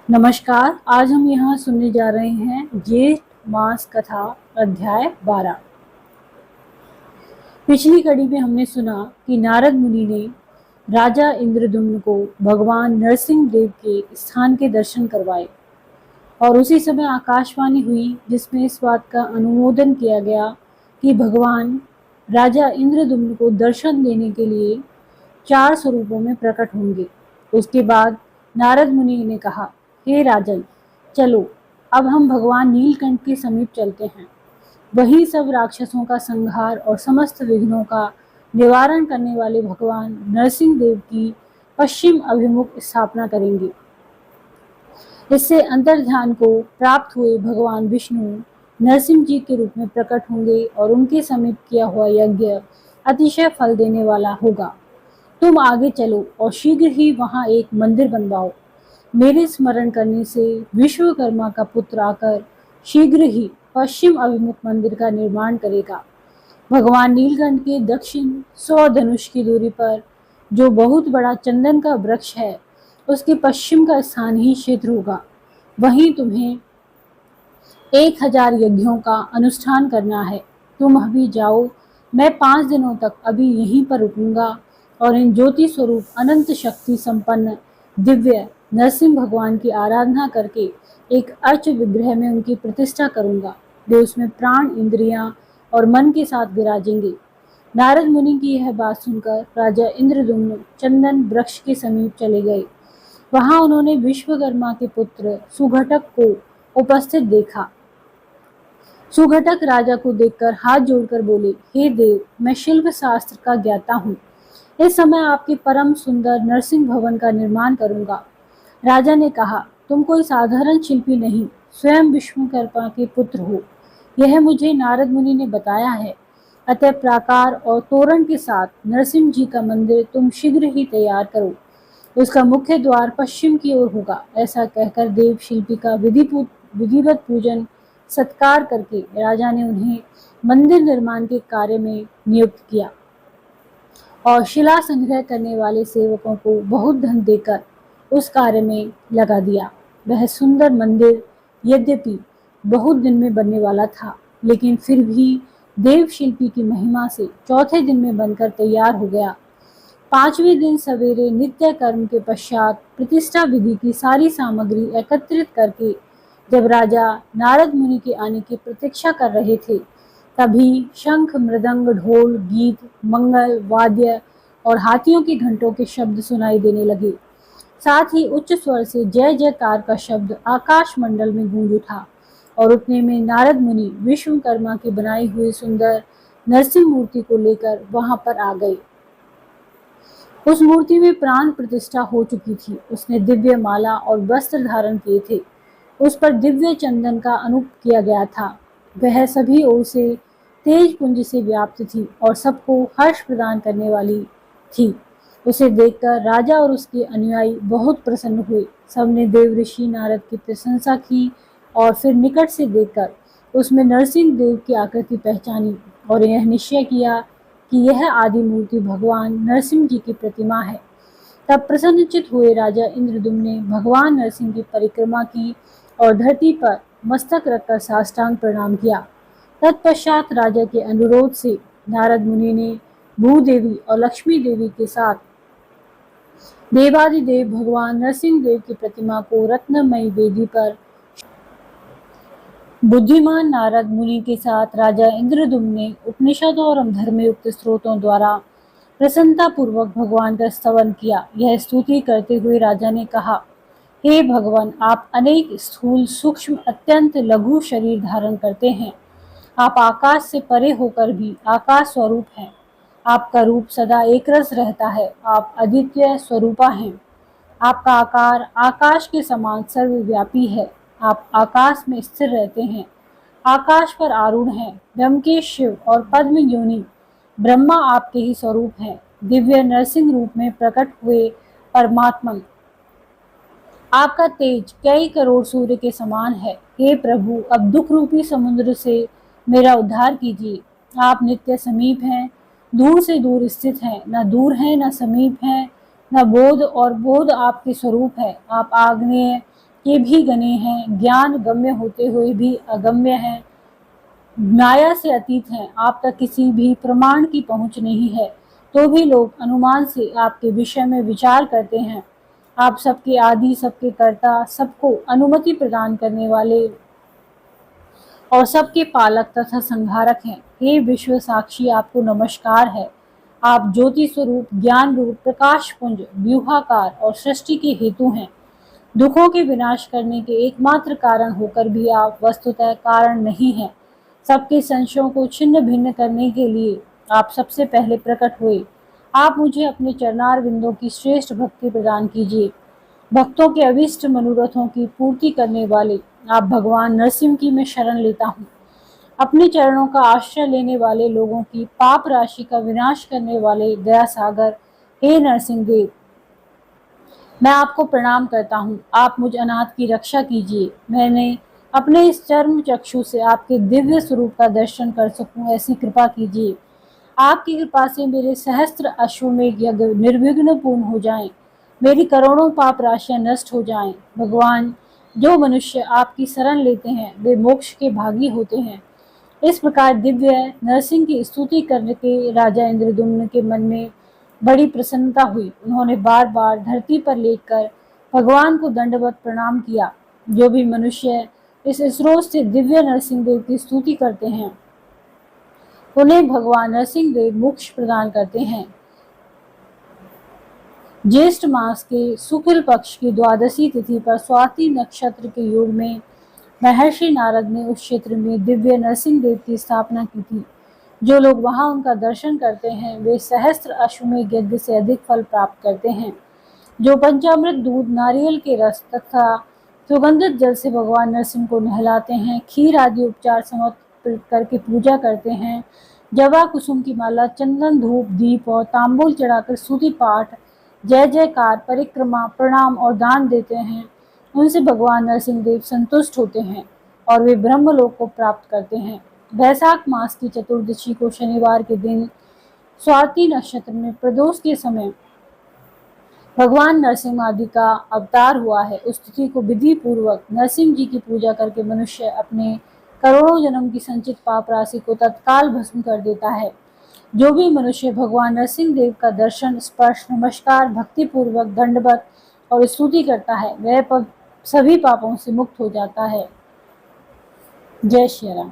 नमस्कार। आज हम यहाँ सुनने जा रहे हैं जेठ मास कथा अध्याय 12। पिछली कड़ी में हमने सुना कि नारद मुनि ने राजा इंद्रद्युम्न को भगवान नरसिंह देव के स्थान के दर्शन करवाए और उसी समय आकाशवाणी हुई जिसमें इस बात का अनुमोदन किया गया कि भगवान राजा इंद्रद्युम्न को दर्शन देने के लिए 4 स्वरूपों में प्रकट होंगे। उसके बाद नारद मुनि ने कहा, हे राजन, चलो अब हम भगवान नीलकंठ के समीप चलते हैं। वही सब राक्षसों का संहार और समस्त विघ्नों का निवारण करने वाले भगवान नरसिंह देव की पश्चिम अभिमुख स्थापना करेंगे। इससे अंतर्ध्यान को प्राप्त हुए भगवान विष्णु नरसिंह जी के रूप में प्रकट होंगे और उनके समीप किया हुआ यज्ञ अतिशय फल देने वाला होगा। तुम आगे चलो और शीघ्र ही वहां एक मंदिर बनवाओ। मेरे स्मरण करने से विश्वकर्मा का पुत्र आकर शीघ्र ही पश्चिम अभिमुख मंदिर का निर्माण करेगा। भगवान नीलकंठ के दक्षिण 100 धनुष की दूरी पर जो बहुत बड़ा चंदन का वृक्ष है, उसके पश्चिम का स्थान ही क्षेत्र होगा। वहीं तुम्हें 1000 यज्ञों का अनुष्ठान करना है। तुम अभी जाओ, मैं 5 दिनों तक अभी यहीं पर रुकूंगा और इन ज्योति स्वरूप अनंत शक्ति संपन्न दिव्य नरसिंह भगवान की आराधना करके एक अर्च विग्रह में उनकी प्रतिष्ठा करूंगा। वे उसमें प्राण, इंद्रियां और मन के साथ विराजेंगे। नारद मुनि की यह बात सुनकर राजा इंद्रद्युम्न चंदन वृक्ष के समीप चले गए। वहां उन्होंने विश्वकर्मा के पुत्र सुघटक को उपस्थित देखा। सुघटक राजा को देखकर हाथ जोड़कर बोले, हे देव, मैं शिल्प शास्त्र का ज्ञाता हूँ। इस समय आपके परम सुंदर नरसिंह भवन का निर्माण करूंगा। राजा ने कहा, तुम कोई साधारण शिल्पी नहीं, स्वयं विश्वकर्मा के पुत्र हो। यह मुझे नारद मुनि ने बताया है। अतः प्राकार और तोरण के साथ नरसिंह जी का मंदिर तुम शीघ्र ही तैयार करो। उसका मुख्य द्वार पश्चिम की ओर होगा। ऐसा कहकर देव शिल्पी का विधिवत पूजन सत्कार करके राजा ने उन्हें मंदिर निर्माण के कार्य में नियुक्त किया और शिला संग्रह करने वाले सेवकों को बहुत धन देकर उस कार्य में लगा दिया। वह सुंदर मंदिर यद्यपि बहुत दिन में बनने वाला था, लेकिन फिर भी देव शिल्पी की महिमा से चौथे दिन में बनकर तैयार हो गया। 5वें दिन सवेरे नित्य कर्म के पश्चात प्रतिष्ठा विधि की सारी सामग्री एकत्रित करके जब राजा नारद मुनि के आने की प्रतीक्षा कर रहे थे, तभी शंख, मृदंग, ढोल, गीत, मंगल वाद्य और हाथियों के घंटों के शब्द सुनाई देने लगे। साथ ही उच्च स्वर से जय जयकार का शब्द आकाश मंडल में गूंज उठा और उतने में नारद मुनि विश्वकर्मा की बनाई हुई सुंदर नरसिंह मूर्ति को लेकर वहां पर आ गए। उस मूर्ति में प्राण प्रतिष्ठा हो चुकी थी। उसने दिव्य माला और वस्त्र धारण किए थे। उस पर दिव्य चंदन का अनूप किया गया था। वह सभी ओर से तेज पुंज से व्याप्त थी और सबको हर्ष प्रदान करने वाली थी। उसे देखकर राजा और उसके अनुयायी बहुत प्रसन्न हुए। सबने देव ऋषि नारद की प्रशंसा की और फिर निकट से देखकर उसमें नरसिंह देव की आकृति पहचानी और यह निश्चय किया कि यह आदि मूर्ति भगवान नरसिंह जी की प्रतिमा है। तब प्रसन्नचित हुए राजा इंद्रद्युम्न ने भगवान नरसिंह की परिक्रमा की और धरती पर मस्तक रखकर साष्टांग प्रणाम किया। तत्पश्चात राजा के अनुरोध से नारद मुनि ने भूदेवी और लक्ष्मी देवी के साथ देवादिदेव भगवान नरसिंह देव की प्रतिमा को रत्नमयी वेदी पर बुद्धिमान नारद मुनि के साथ राजा इंद्रद्युम्न ने उपनिषदों और धर्मयुक्त स्रोतों द्वारा प्रसन्नता पूर्वक भगवान का स्तवन किया। यह स्तुति करते हुए राजा ने कहा, हे भगवान, आप अनेक स्थूल, सूक्ष्म, अत्यंत लघु शरीर धारण करते हैं। आप आकाश से परे होकर भी आकाश स्वरूप हैं। आपका रूप सदा एक रस रहता है। आप अद्वितीय स्वरूपा हैं। आपका आकार आकाश के समान सर्वव्यापी है। आप आकाश में स्थिर रहते हैं, आकाश पर आरूढ़ हैं। ब्रह्मकेश शिव और पद्म योनि ब्रह्मा आपके ही स्वरूप हैं। दिव्य नरसिंह रूप में प्रकट हुए परमात्मा, आपका तेज कई करोड़ सूर्य के समान है। हे प्रभु, अब दुख रूपी समुद्र से मेरा उद्धार कीजिए। आप नित्य समीप हैं, दूर से दूर स्थित हैं, न दूर हैं न समीप हैं, न बोध और बोध आपके स्वरूप है। आप आग्नेय के भी गने हैं, ज्ञान गम्य होते हुए भी अगम्य हैं, माया से अतीत हैं, आप तक किसी भी प्रमाण की पहुंच नहीं है, तो भी लोग अनुमान से आपके विषय में विचार करते हैं। आप सबके आदि, सबके कर्ता, सबको अनुमति प्रदान करने वाले और सबके पालक तथा संहारक हैं। हे विश्व साक्षी, आपको नमस्कार है। आप ज्योति स्वरूप, ज्ञान रूप, प्रकाश पुंज, व्यूहाकार और सृष्टि के हेतु हैं। दुखों के विनाश करने के एकमात्र कारण होकर भी आप वस्तुतः कारण नहीं हैं। सबके संशयों को छिन्न भिन्न करने के लिए आप सबसे पहले प्रकट हुए। आप मुझे अपने चरणार बिंदों की श्रेष्ठ भक्ति प्रदान कीजिए। भक्तों के अविष्ट मनोरथों की पूर्ति करने वाले आप भगवान नरसिंह की मैं शरण लेता हूँ। अपने चरणों का आश्रय लेने वाले लोगों की पाप राशि का विनाश करने वाले दया सागर, हे नरसिंह देव, मैं आपको प्रणाम करता हूँ। आप मुझ अनाथ की रक्षा कीजिए। मैंने अपने इस चर्म चक्षु से आपके दिव्य स्वरूप का दर्शन कर सकूं, ऐसी कृपा कीजिए। आपकी कृपा से मेरे सहस्त्र अश्वमेध यज्ञ निर्विघ्न पूर्ण हो जाएं, मेरी करोड़ों पाप राशियां नष्ट हो जाएं। भगवान, जो मनुष्य आपकी शरण लेते हैं वे मोक्ष के भागी होते हैं। इस प्रकार दिव्य नरसिंह की स्तुति करने के राजा इंद्रद्युम्न के मन में बड़ी प्रसन्नता हुई। उन्होंने बार बार धरती पर लेटकर भगवान को दंडवत प्रणाम किया। जो भी मनुष्य इस स्रोत से दिव्य नरसिंह देव की स्तुति करते हैं उन्हें भगवान नरसिंह देव मोक्ष प्रदान करते हैं। ज्येष्ठ मास के शुक्ल पक्ष की द्वादशी तिथि पर स्वाति नक्षत्र के योग में महर्षि नारद ने उस क्षेत्र में दिव्य नरसिंह देव की स्थापना की थी। जो लोग वहां उनका दर्शन करते हैं वे सहस्त्र अश्वमेध यज्ञ से अधिक फल प्राप्त करते हैं। जो पंचामृत दूध, नारियल के रस तथा सुगंधित जल से भगवान नरसिंह को नहलाते हैं, खीर आदि उपचार समर्पित करके पूजा करते हैं, जवा कुसुम की माला, चंदन, धूप, दीप और तांबूल चढ़ाकर स्तुति पाठ, जय जयकार, परिक्रमा, प्रणाम और दान देते हैं, उनसे भगवान नरसिंह देव संतुष्ट होते हैं और वे ब्रह्मलोक को प्राप्त करते हैं। वैशाख मास की चतुर्दशी को शनिवार के दिन स्वाति नक्षत्र में प्रदोष के समय भगवान नरसिंह आदि का अवतार हुआ है। उस तिथि को विधि पूर्वक नरसिंह जी की पूजा करके मनुष्य अपने करोड़ों जन्म की संचित पाप राशि को तत्काल भस्म कर देता है। जो भी मनुष्य भगवान नरसिंह देव का दर्शन, स्पर्श, नमस्कार, भक्ति पूर्वक दंडवत और स्तुति करता है वह सभी पापों से मुक्त हो जाता है। जय श्री राम।